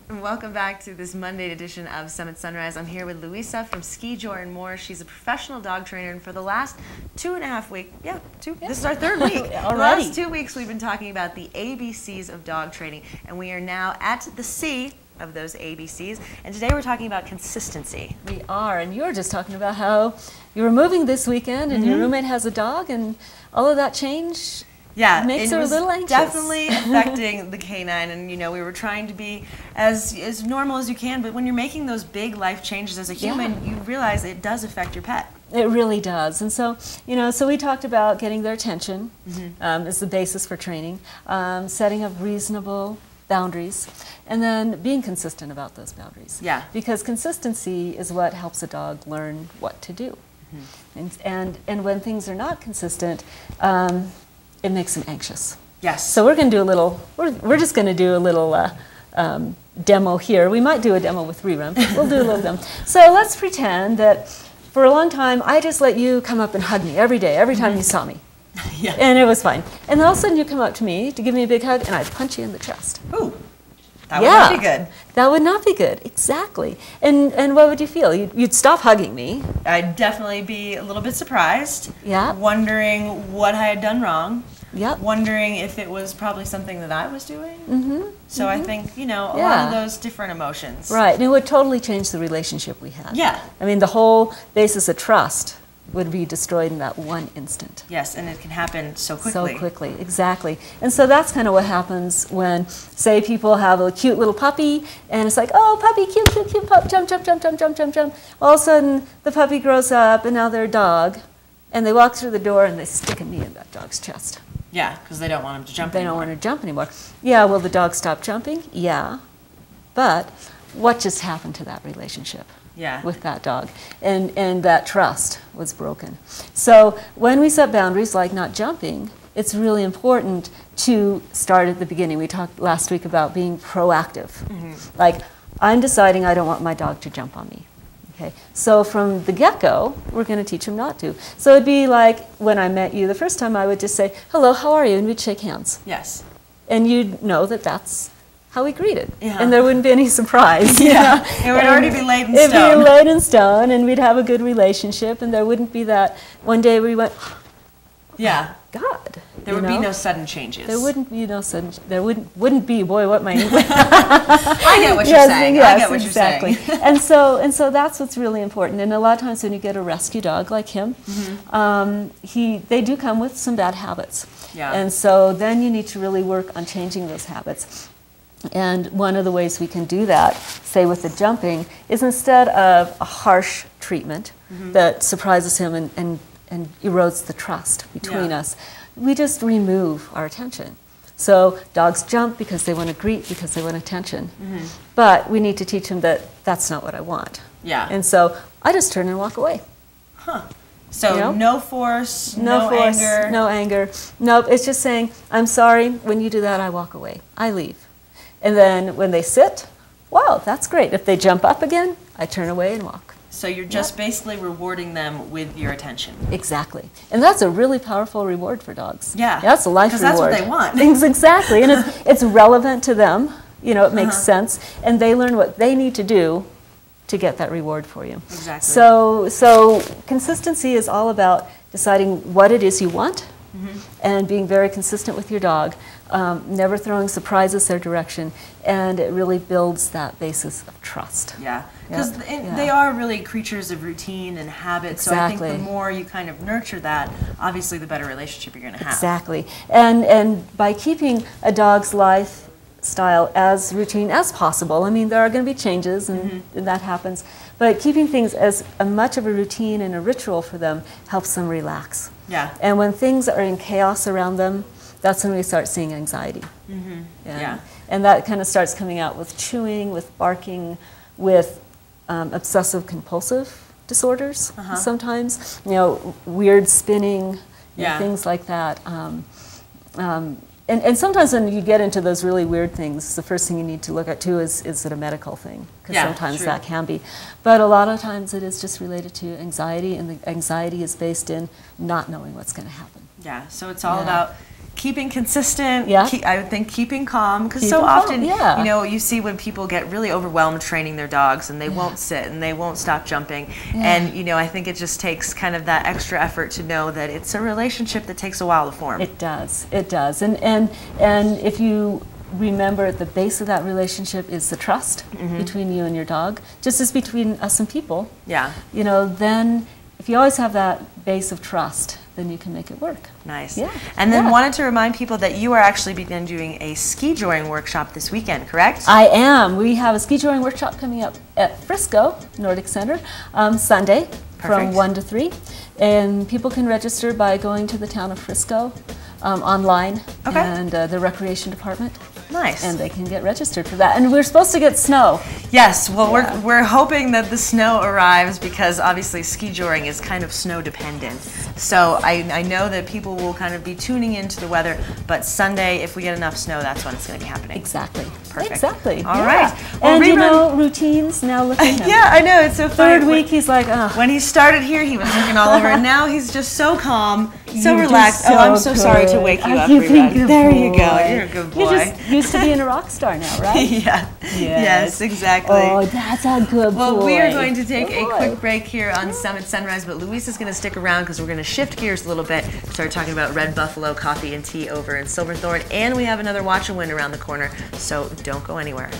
And welcome back to this Monday edition of Summit Sunrise. I'm here with Louisa from Ski Jor and More. She's a professional dog trainer, and for the last 2.5 weeks, this is our third week. Already. The last 2 weeks we've been talking about the ABCs of dog training, and we are now at the C of those ABCs, and today we're talking about consistency. We are, and you were just talking about how you were moving this weekend and your roommate has a dog and all of that change. Yeah, makes her a little anxious. Definitely affecting the canine, and we were trying to be as normal as you can, but when you're making those big life changes as a human, you realize it does affect your pet. It really does, and so so we talked about getting their attention as the basis for training, setting up reasonable boundaries, and then being consistent about those boundaries. Yeah, because consistency is what helps a dog learn what to do, and when things are not consistent. It makes them anxious. Yes. So we're going to do a little. We're just going to do a little demo here. We might do a demo with rerun, but we'll do a little demo. So let's pretend that for a long time I just let you come up and hug me every day, every time you saw me. Yeah. And it was fine. And then all of a sudden you come up to me to give me a big hug, and I'd punch you in the chest. Ooh. That would not be good. That would not be good, exactly. And what would you feel? You'd stop hugging me. I'd definitely be a little bit surprised. Yeah. Wondering what I had done wrong. Yep. Wondering if it was probably something that I was doing. So I think, a lot of those different emotions. Right, and it would totally change the relationship we had. Yeah. I mean, the whole basis of trust would be destroyed in that one instant. Yes, and it can happen so quickly. So quickly, exactly. And so that's kind of what happens when, say, people have a cute little puppy, and it's like, oh, puppy, cute, cute, cute pup, jump, jump, jump, jump, jump, jump, jump. All of a sudden, the puppy grows up, and now they're a dog, and they walk through the door, and they stick a knee in that dog's chest. Yeah, because they don't want him to jump anymore. They don't want to jump anymore. Yeah, will the dog stop jumping? Yeah. But what just happened to that relationship? Yeah. With that dog, and that trust was broken. So when we set boundaries like not jumping, it's really important to start at the beginning. We talked last week about being proactive. Like, I'm deciding I don't want my dog to jump on me. Okay, so from the get-go, we're going to teach him not to. So it'd be like when I met you the first time, I would just say, hello, how are you? And we'd shake hands. Yes. And you'd know that that's how we greeted. Yeah. And there wouldn't be any surprise. Yeah. It would already be laid in stone. It'd be laid in stone, and we'd have a good relationship, and there wouldn't be that one day where we went, oh, yeah. God. There would be no sudden changes. There wouldn't be no sudden, there wouldn't be, boy, what my English. I get what you're saying. Yes, I get what exactly. you're saying. and so that's what's really important. And a lot of times when you get a rescue dog like him, they do come with some bad habits. Yeah. And so then you need to really work on changing those habits. And one of the ways we can do that, say with the jumping, is instead of a harsh treatment that surprises him and erodes the trust between us, we just remove our attention. So dogs jump because they want to greet, because they want attention. But we need to teach them that that's not what I want. Yeah. And so I just turn and walk away. Huh. So no force, no force, anger. no anger. Nope, it's just saying, I'm sorry, when you do that, I walk away. I leave. And then when they sit, wow, that's great. If they jump up again, I turn away and walk. So you're just basically rewarding them with your attention. Exactly. And that's a really powerful reward for dogs. Yeah. That's a life reward. Because that's what they want. Exactly. And it's relevant to them. It makes sense. And they learn what they need to do to get that reward for you. Exactly. So consistency is all about deciding what it is you want and being very consistent with your dog, never throwing surprises their direction, and it really builds that basis of trust. Yeah, because they are really creatures of routine and habit, Exactly. so I think the more you kind of nurture that, obviously the better relationship you're going to have. Exactly. And by keeping a dog's lifestyle as routine as possible, I mean, there are going to be changes, and that happens, but keeping things as much of a routine and a ritual for them helps them relax. Yeah. And when things are in chaos around them, that's when we start seeing anxiety. Yeah. And that kind of starts coming out with chewing, with barking, with obsessive compulsive disorders sometimes, weird spinning, things like that. And sometimes when you get into those really weird things, the first thing you need to look at too is it a medical thing? Because sometimes that can be. But a lot of times it is just related to anxiety, and the anxiety is based in not knowing what's going to happen. Yeah, so it's all about keeping consistent. Yeah. I would think keeping calm, because Keeping so calm, often, yeah. you know, you see when people get really overwhelmed training their dogs and they won't sit and they won't stop jumping. And, you know, I think it just takes kind of that extra effort to know that it's a relationship that takes a while to form. It does. It does. And if you remember, at the base of that relationship is the trust between you and your dog, just as between us and people. Yeah. You know, then if you always have that base of trust, then you can make it work. Nice. Yeah. And then Yeah. wanted to remind people that you are actually begin doing a ski joring workshop this weekend, correct? I am. We have a ski joring workshop coming up at Frisco Nordic Center Sunday Perfect. from 1 to 3. And people can register by going to the town of Frisco online Okay. and the recreation department. Nice. And they can get registered for that. And we're supposed to get snow. Yes, well, Yeah. we're hoping that the snow arrives, because obviously ski joring is kind of snow dependent. So I know that people will kind of be tuning into the weather, but Sunday, if we get enough snow, that's when it's going to be happening. Exactly. Perfect. Exactly. All yeah. right. Well, And you rerun- know, routines, now look at him. Yeah, I know, it's so funny. Third week, he's like, oh. When he started here, he was looking all over, and now he's just so calm, so You're relaxed. just Oh, I'm so sorry to good. wake you Oh, up, you've been Rerun. good There you boy. go. You're a good boy. You're just used to being a rock star now, right? Yeah. Yes, exactly. Oh, that's a good boy. Well, we are going to take Good a boy. quick break here on Summit Sunrise, but Luis is going to stick around because we're going to shift gears a little bit, start talking about Red Buffalo Coffee and Tea over in Silverthorne, and we have another Watch and Win around the corner, so don't go anywhere.